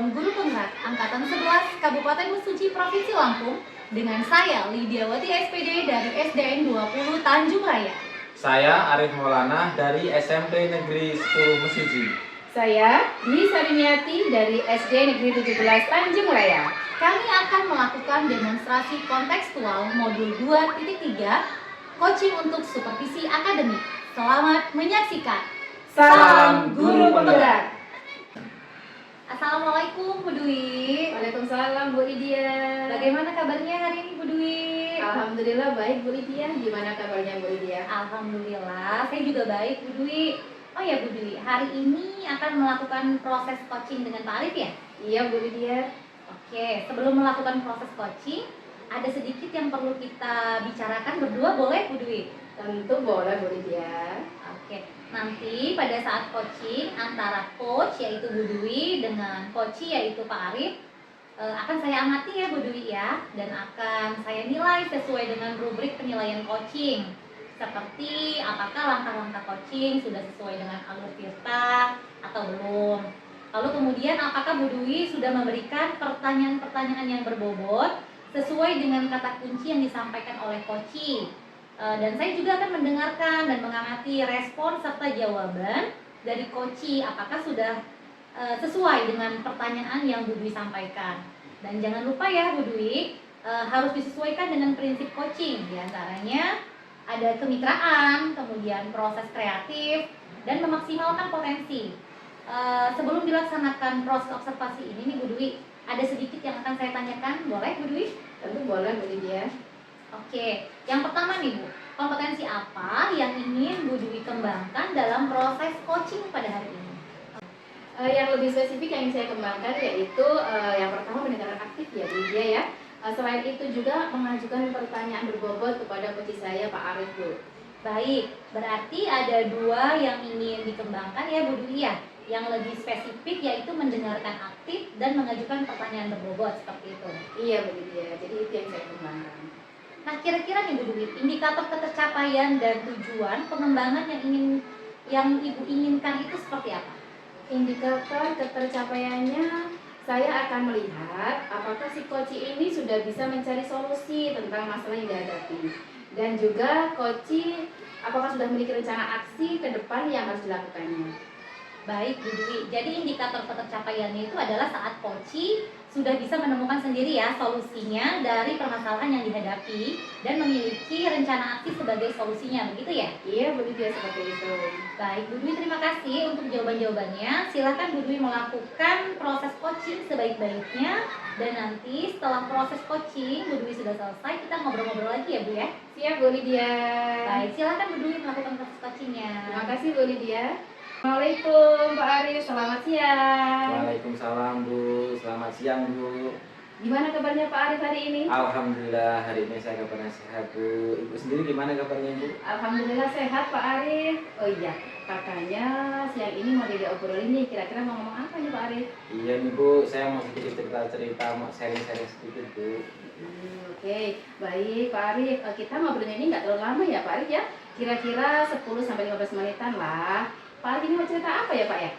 calon guru penggerak Angkatan 11 Kabupaten Mesuji Provinsi Lampung dengan saya Lidiawati SPD dari SDN 20 Tanjung Raya. Saya Arif Maulana dari SMP Negeri 10 Mesuji. Saya Dwi Sarimiati dari SD Negeri 17 Tanjung Raya. Kami akan melakukan demonstrasi kontekstual modul 2.3 coaching untuk supervisi akademik. Selamat menyaksikan. Salam Guru Penggerak. Assalamualaikum Bu Dwi. Waalaikumsalam Bu Lydia. Bagaimana kabarnya hari ini Bu Dwi? Alhamdulillah baik Bu Lydia. Gimana kabarnya Bu Lydia? Alhamdulillah, saya juga baik Bu Dwi. Oh ya Bu Dwi, hari ini akan melakukan proses coaching dengan Pak Arif ya? Iya Bu Lydia. Oke, sebelum melakukan proses coaching, ada sedikit yang perlu kita bicarakan berdua, boleh Bu Dwi? Tentu boleh Bu Lydia. Oke, nanti pada saat coaching antara coach yaitu Bu Dwi dengan coachee yaitu Pak Arif akan saya amati ya Bu Dwi ya, dan akan saya nilai sesuai dengan rubrik penilaian coaching. Seperti apakah langkah-langkah coaching sudah sesuai dengan alur Tirta atau belum. Lalu kemudian apakah Bu Dwi sudah memberikan pertanyaan-pertanyaan yang berbobot sesuai dengan kata kunci yang disampaikan oleh coachee. Dan saya juga akan mendengarkan dan mengamati respon serta jawaban dari coachee apakah sudah sesuai dengan pertanyaan yang Bu Dwi sampaikan. Dan jangan lupa ya Bu Dwi, harus disesuaikan dengan prinsip coaching. Di antaranya ada kemitraan, kemudian proses kreatif, dan memaksimalkan potensi. Sebelum dilaksanakan proses observasi ini nih Bu Dwi, ada sedikit yang akan saya tanyakan, boleh Bu Dwi? Tentu boleh Bu Lydia. Oke, yang pertama nih Bu, kompetensi apa yang ingin Bu Dwi kembangkan dalam proses coaching pada hari ini? Yang lebih spesifik yang ingin saya kembangkan yaitu yang pertama pendekatan aktif ya Bu Lydia ya. Selain itu juga mengajukan pertanyaan berbobot kepada coach saya Pak Arif Bu. Baik, berarti ada dua yang ingin dikembangkan ya Bu Dwi ya. Yang lebih spesifik yaitu mendengarkan aktif dan mengajukan pertanyaan berbobot seperti itu. Iya Bu Lydia, jadi itu yang saya kembangkan. Nah, kira-kira nih Bu Dwi, indikator ketercapaian dan tujuan pengembangan yang Ibu inginkan itu seperti apa? Indikator ketercapaiannya, saya akan melihat apakah si coachee ini sudah bisa mencari solusi tentang masalah yang dihadapi. Dan juga coachee apakah sudah memiliki rencana aksi ke depan yang harus dilakukannya. Baik Bu Dwi, jadi indikator ketercapaiannya itu adalah saat coachee sudah bisa menemukan sendiri ya solusinya dari permasalahan yang dihadapi dan memiliki rencana aksi sebagai solusinya, begitu ya? Iya Bu Lydia, seperti itu. Baik Bu Dwi, terima kasih untuk jawaban-jawabannya. Silahkan Bu Dwi melakukan proses coaching sebaik-baiknya. Dan nanti setelah proses coaching Bu Dwi sudah selesai, kita ngobrol-ngobrol lagi ya Bu ya? Siap Bu Lydia. Baik, silahkan Bu Dwi melakukan proses coachingnya. Terima kasih Bu Lydia. Assalamualaikum Pak Arif, selamat siang. Waalaikumsalam Bu, selamat siang Bu. Gimana kabarnya Pak Arif hari ini? Alhamdulillah hari ini saya kabarnya sehat Bu. Ibu sendiri gimana kabarnya Bu? Alhamdulillah sehat Pak Arif. Oh iya, katanya siang ini mau diobrolin nih, kira-kira mau ngomong apa nih Pak Arif? Iya nih Bu, saya mau sedikit cerita-cerita, mau sharing-sharing sedikit Bu. Oke, baik Pak Arif. Kita ngobrolnya ini nggak terlalu lama ya Pak Arif ya? Kira-kira 10-15 menitan lah. Pak Arif ini mau cerita apa ya Pak ya?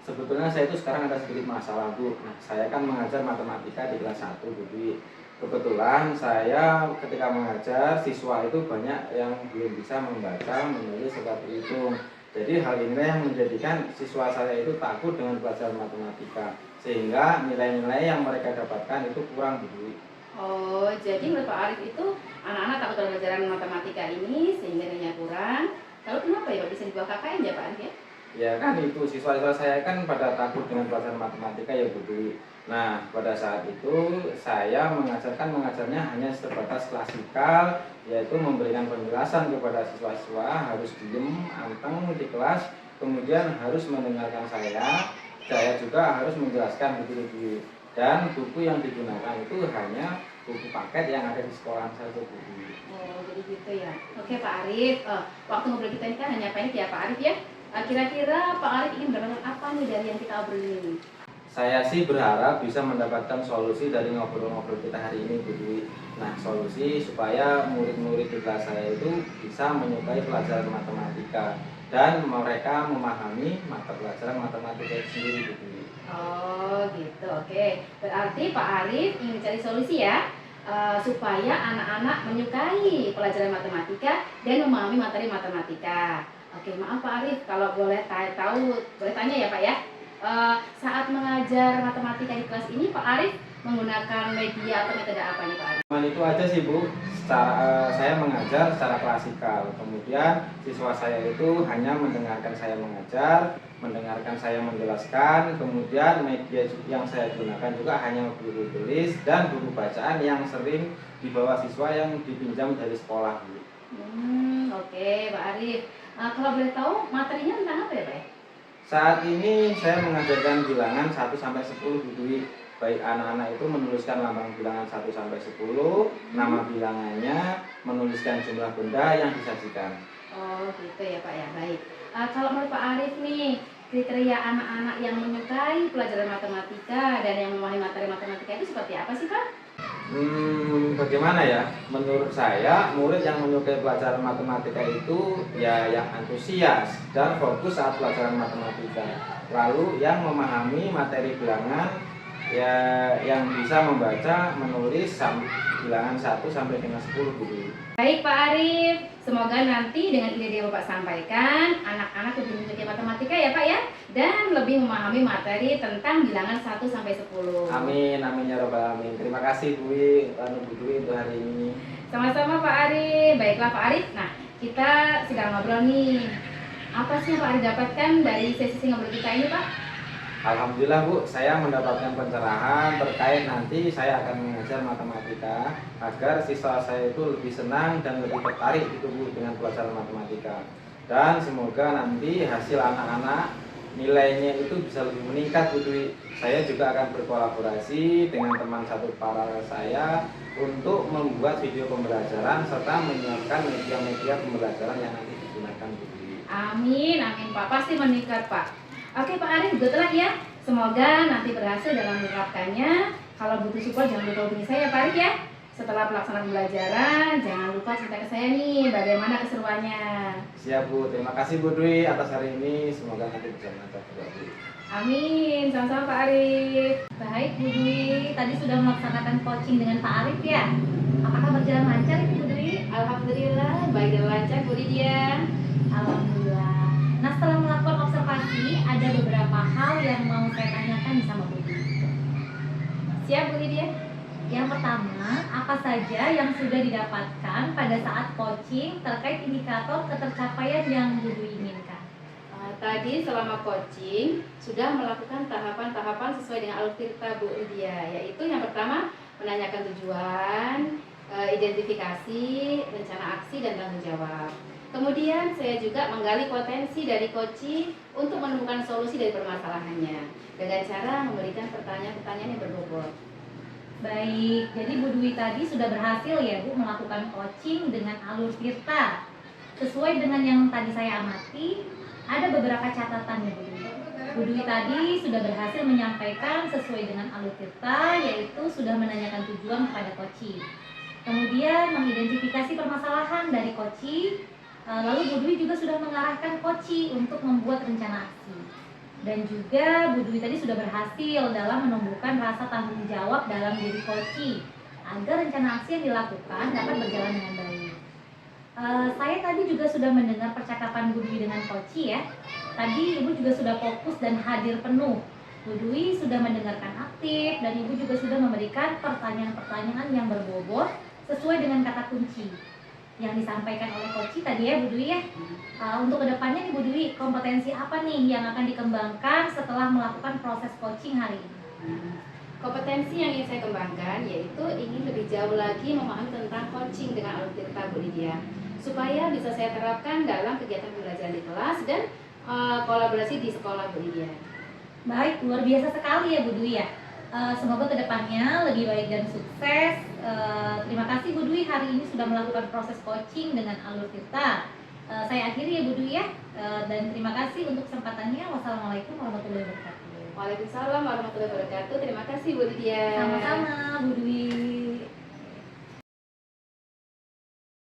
Sebetulnya saya itu sekarang ada sedikit masalah Bu. Nah, saya kan mengajar matematika di kelas 1 Bu Dwi. Kebetulan saya ketika mengajar siswa itu banyak yang belum bisa membaca, menulis serta berhitung. Jadi hal ini yang menjadikan siswa saya itu takut dengan belajar matematika, sehingga nilai-nilai yang mereka dapatkan itu kurang Bu Dwi. Oh, jadi menurut Pak Arif itu anak-anak takut dalam pelajaran matematika ini sehingga nilainya kurang. Lalu kenapa ya Pak, bisa dibawa KKN ya Pak Arif ya? Ya kan itu siswa-siswa saya kan pada takut dengan pelajaran matematika ya Bu Dwi. Nah pada saat itu saya mengajarnya hanya sebatas klasikal, yaitu memberikan penjelasan kepada siswa-siswa harus diem, anteng di kelas, kemudian harus mendengarkan saya juga harus menjelaskan begitu. Dan buku yang digunakan itu hanya buku paket yang ada di sekolah saja Bu Dwi. Oh, jadi gitu ya. Oke Pak Arif, waktu ngobrol kita ini kan hanya pendek ya Pak Arif ya. Kira-kira Pak Arif ingin mendapatkan apa nih dari yang kita obrolin ini? Saya sih berharap bisa mendapatkan solusi dari ngobrol-ngobrol kita hari ini Bu Dwi. Nah, solusi supaya murid-murid di kelas saya itu bisa menyukai pelajaran matematika. dan mereka memahami mata pelajaran matematika itu sendiri Bu Dwi. Oh gitu, oke. Berarti Pak Arif ingin cari solusi ya, supaya anak-anak menyukai pelajaran matematika dan memahami materi matematika. Oke, maaf Pak Arif, kalau boleh boleh tanya ya Pak ya. Saat mengajar matematika di kelas ini, Pak Arif menggunakan media atau metode apa nih Pak Arif? Cuman itu aja sih Bu. Saya mengajar secara klasikal. Kemudian siswa saya itu hanya mendengarkan saya mengajar, mendengarkan saya menjelaskan. Kemudian media yang saya gunakan juga hanya buku tulis dan buku bacaan yang sering dibawa siswa yang dipinjam dari sekolah Bu. Oke Pak Arif. Kalau boleh tahu materinya tentang apa ya Pak ya? Saat ini saya mengajarkan bilangan 1 sampai 10 Bu Dwi. Baik anak-anak itu menuliskan lambang bilangan 1 sampai 10, nama bilangannya, menuliskan jumlah benda yang disajikan. Oh gitu ya Pak ya, baik. Kalau menurut Pak Arif nih, kriteria anak-anak yang menyukai pelajaran matematika dan yang memahami materi matematika itu seperti apa sih Pak? Bagaimana ya? Menurut saya, murid yang menyukai pelajaran matematika itu ya yang antusias dan fokus saat pelajaran matematika. Lalu yang memahami materi bilangan ya yang bisa membaca, menulis bilangan 1 sampai dengan 10 gitu. Baik Pak Arif, semoga nanti dengan ide yang Bapak sampaikan, anak-anak lebih menyukai matematika ya Pak ya, dan lebih memahami materi tentang bilangan 1 sampai 10. Amin, amin ya robbal alamin. Terima kasih Bu Dwi untuk hari ini. Sama-sama Pak Arif. Baiklah Pak Arif, nah kita sedang ngobrol nih. Apa sih yang Pak Arif dapatkan dari sesi ngobrol kita ini Pak? Alhamdulillah Bu, saya mendapatkan pencerahan terkait nanti saya akan mengajar matematika agar siswa saya itu lebih senang dan lebih tertarik gitu Bu dengan pelajaran matematika. Dan semoga nanti hasil anak-anak nilainya itu bisa lebih meningkat Bu Dwi. Saya juga akan berkolaborasi dengan teman satu paralel saya untuk membuat video pembelajaran serta menyiapkan media-media pembelajaran yang nanti digunakan Bu Dwi. Amin, amin Pak, pasti meningkat Pak. Oke Pak Arif, good luck ya. Semoga nanti berhasil dalam menerapkannya. Kalau butuh support jangan lupa hubungi saya Pak Arif ya. Setelah pelaksanaan pembelajaran, jangan lupa cerita ke saya nih bagaimana keseruannya. Siap Bu, terima kasih Bu Dwi atas hari ini. Semoga nanti bisa mencapai Bu. Amin, sama-sama Pak Arif. Baik Bu Dwi, tadi sudah melaksanakan coaching dengan Pak Arif ya. Apakah berjalan lancar Bu Dwi? Alhamdulillah, baik dan lancar Bu Lydia. Alhamdulillah. Nah, setelah melakukan observasi, ada beberapa hal yang mau saya tanyakan sama Bu Dwi. Siap Bu Lydia? Yang pertama, apa saja yang sudah didapatkan pada saat coaching terkait indikator ketercapaian yang Bu Dwi inginkan? Tadi selama coaching sudah melakukan tahapan-tahapan sesuai dengan alur tirta Bu Lydia, yaitu yang pertama menanyakan tujuan, identifikasi, rencana aksi dan tanggung jawab. Kemudian saya juga menggali potensi dari coaching untuk menemukan solusi dari permasalahannya dengan cara memberikan pertanyaan-pertanyaan yang berbobot. Baik, jadi Bu Dwi tadi sudah berhasil ya Bu melakukan coaching dengan alur tirta. Sesuai dengan yang tadi saya amati, ada beberapa catatan ya Bu Dwi. Bu Dwi tadi sudah berhasil menyampaikan sesuai dengan alur tirta, yaitu sudah menanyakan tujuan kepada coaching. Kemudian mengidentifikasi permasalahan dari coaching. Lalu Bu Dwi juga sudah mengarahkan coaching untuk membuat rencana aksi. Dan juga Bu Dwi tadi sudah berhasil dalam menumbuhkan rasa tanggung jawab dalam diri coaching agar rencana aksi yang dilakukan dapat berjalan dengan baik. Saya tadi juga sudah mendengar percakapan Bu Dwi dengan coaching ya. Tadi Ibu juga sudah fokus dan hadir penuh. Bu Dwi sudah mendengarkan aktif dan Ibu juga sudah memberikan pertanyaan-pertanyaan yang berbobot sesuai dengan kata kunci yang disampaikan oleh coaching tadi ya Bu Dwi ya. Untuk kedepannya nih Bu Dwi, kompetensi apa nih yang akan dikembangkan setelah melakukan proses coaching hari ini? Kompetensi yang ingin saya kembangkan yaitu ingin lebih jauh lagi memahami tentang coaching dengan alur tirta Bu Lydia, supaya bisa saya terapkan dalam kegiatan pembelajaran di kelas dan kolaborasi di sekolah Bu Lydia. Baik, luar biasa sekali ya Bu Dwi ya. Semoga kedepannya lebih baik dan sukses. Terima kasih Bu Dwi hari ini sudah melakukan proses coaching dengan alur tirta. Saya akhiri ya Bu Dwi ya. Dan terima kasih untuk kesempatannya. Wassalamualaikum warahmatullahi wabarakatuh. Waalaikumsalam warahmatullahi wabarakatuh. Terima kasih Bu Lydia. Sama-sama Bu Dwi.